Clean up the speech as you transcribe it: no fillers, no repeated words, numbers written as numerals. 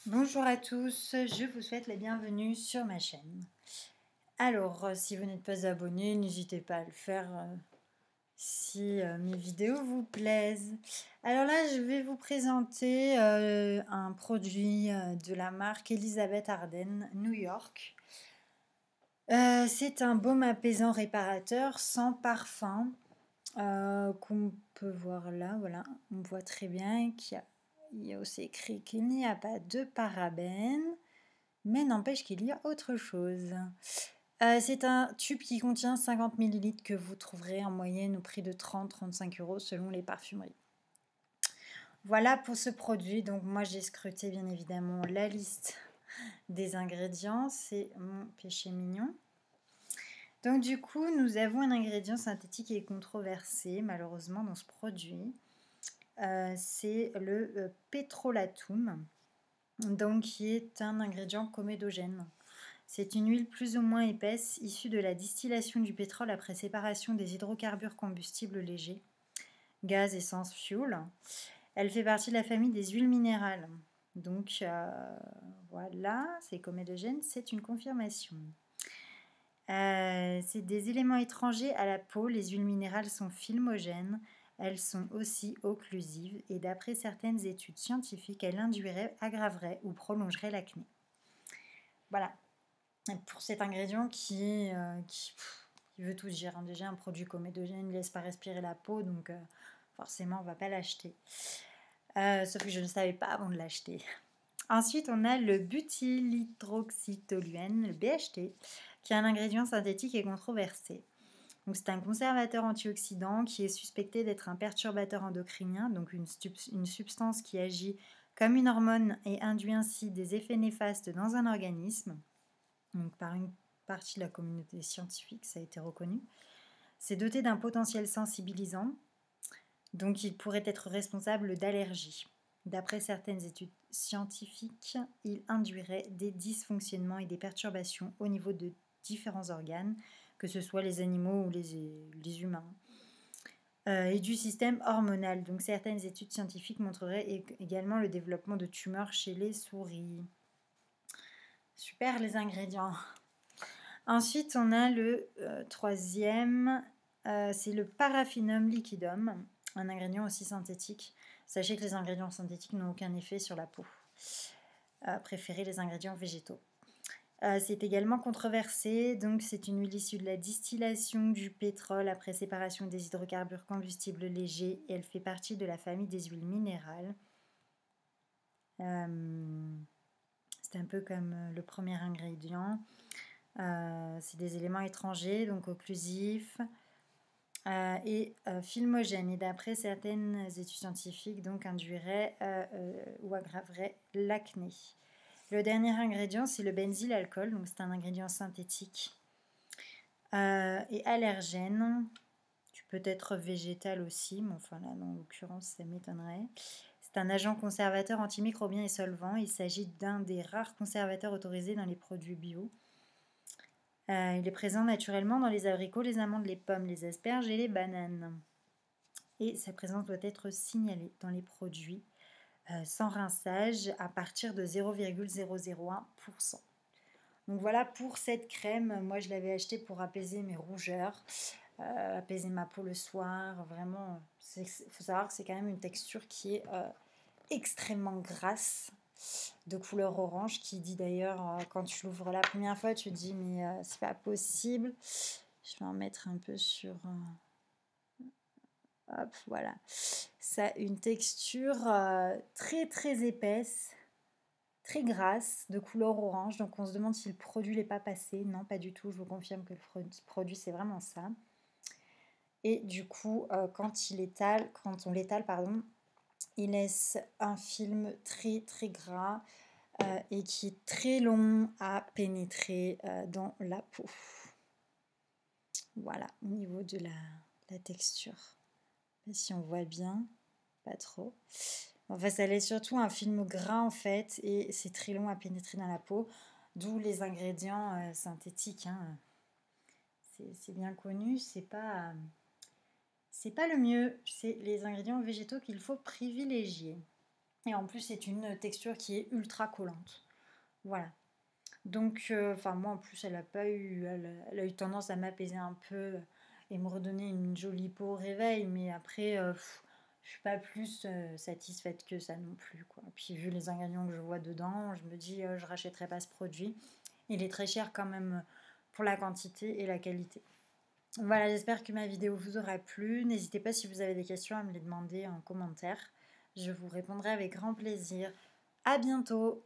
Bonjour à tous, je vous souhaite la bienvenue sur ma chaîne. Alors, si vous n'êtes pas abonné, n'hésitez pas à le faire si mes vidéos vous plaisent. Alors là, je vais vous présenter un produit de la marque Elisabeth Arden, New York. C'est un baume apaisant réparateur sans parfum qu'on peut voir là, voilà, on voit très bien il y a aussi écrit qu'il n'y a pas de parabènes, mais n'empêche qu'il y a autre chose. C'est un tube qui contient 50 ml que vous trouverez en moyenne au prix de 30-35 € selon les parfumeries. Voilà pour ce produit. Donc moi j'ai scruté bien évidemment la liste des ingrédients. C'est mon péché mignon. Donc du coup nous avons un ingrédient synthétique et controversé malheureusement dans ce produit. C'est le pétrolatum, donc qui est un ingrédient comédogène. C'est une huile plus ou moins épaisse issue de la distillation du pétrole après séparation des hydrocarbures combustibles légers, gaz, essence, fuel. Elle fait partie de la famille des huiles minérales. Donc voilà, c'est comédogène, c'est une confirmation. C'est des éléments étrangers à la peau. Les huiles minérales sont filmogènes. Elles sont aussi occlusives et d'après certaines études scientifiques, elles induiraient, aggraveraient ou prolongeraient l'acné. Voilà, pour cet ingrédient qui veut tout dire. Hein. Déjà, un produit comédogène ne laisse pas respirer la peau, donc forcément, on ne va pas l'acheter. Sauf que je ne savais pas avant de l'acheter. Ensuite, on a le butylhydroxytoluène, le BHT, qui est un ingrédient synthétique et controversé. Donc, c'est un conservateur antioxydant qui est suspecté d'être un perturbateur endocrinien, donc une substance qui agit comme une hormone et induit ainsi des effets néfastes dans un organisme. Donc, par une partie de la communauté scientifique, ça a été reconnu. C'est doté d'un potentiel sensibilisant, donc il pourrait être responsable d'allergies. D'après certaines études scientifiques, il induirait des dysfonctionnements et des perturbations au niveau de différents organes, que ce soit les animaux ou les humains, et du système hormonal. Donc certaines études scientifiques montreraient également le développement de tumeurs chez les souris. Super les ingrédients. Ensuite, on a le troisième, c'est le paraffinum liquidum, un ingrédient aussi synthétique. Sachez que les ingrédients synthétiques n'ont aucun effet sur la peau. Préférez les ingrédients végétaux. C'est également controversé, donc c'est une huile issue de la distillation du pétrole après séparation des hydrocarbures combustibles légers et elle fait partie de la famille des huiles minérales. C'est un peu comme le premier ingrédient. C'est des éléments étrangers, donc occlusifs et filmogènes. Et d'après certaines études scientifiques, donc induirait ou aggraverait l'acné. Le dernier ingrédient, c'est le benzylalcool, donc c'est un ingrédient synthétique et allergène. Tu peux être végétal aussi, mais enfin là, dans l'occurrence, ça m'étonnerait. C'est un agent conservateur antimicrobien et solvant. Il s'agit d'un des rares conservateurs autorisés dans les produits bio. Il est présent naturellement dans les abricots, les amandes, les pommes, les asperges et les bananes. Et sa présence doit être signalée dans les produits sans rinçage à partir de 0,001%. Donc voilà pour cette crème. Moi, je l'avais achetée pour apaiser mes rougeurs, apaiser ma peau le soir. Vraiment, il faut savoir que c'est quand même une texture qui est extrêmement grasse, de couleur orange, qui dit d'ailleurs, quand tu l'ouvres la première fois, tu te dis mais c'est pas possible. Je vais en mettre un peu sur... hop, voilà. Ça a une texture très très épaisse, très grasse, de couleur orange. Donc on se demande si le produit n'est pas passé. Non, pas du tout. Je vous confirme que le produit, c'est vraiment ça. Et du coup, quand on l'étale, pardon, il laisse un film très très gras et qui est très long à pénétrer dans la peau. Voilà, au niveau de la texture. Si on voit bien, pas trop. Enfin, ça laisse surtout un film gras en fait et c'est très long à pénétrer dans la peau, d'où les ingrédients synthétiques. Hein. C'est bien connu, c'est pas le mieux. C'est les ingrédients végétaux qu'il faut privilégier. Et en plus, c'est une texture qui est ultra collante. Voilà. Donc, enfin, moi en plus, elle a eu tendance à m'apaiser un peu et me redonner une jolie peau au réveil. Mais après, je suis pas plus satisfaite que ça non plus, quoi. Puis vu les ingrédients que je vois dedans, je me dis, je rachèterai pas ce produit. Il est très cher quand même pour la quantité et la qualité. Voilà, j'espère que ma vidéo vous aura plu. N'hésitez pas si vous avez des questions à me les demander en commentaire. Je vous répondrai avec grand plaisir. À bientôt!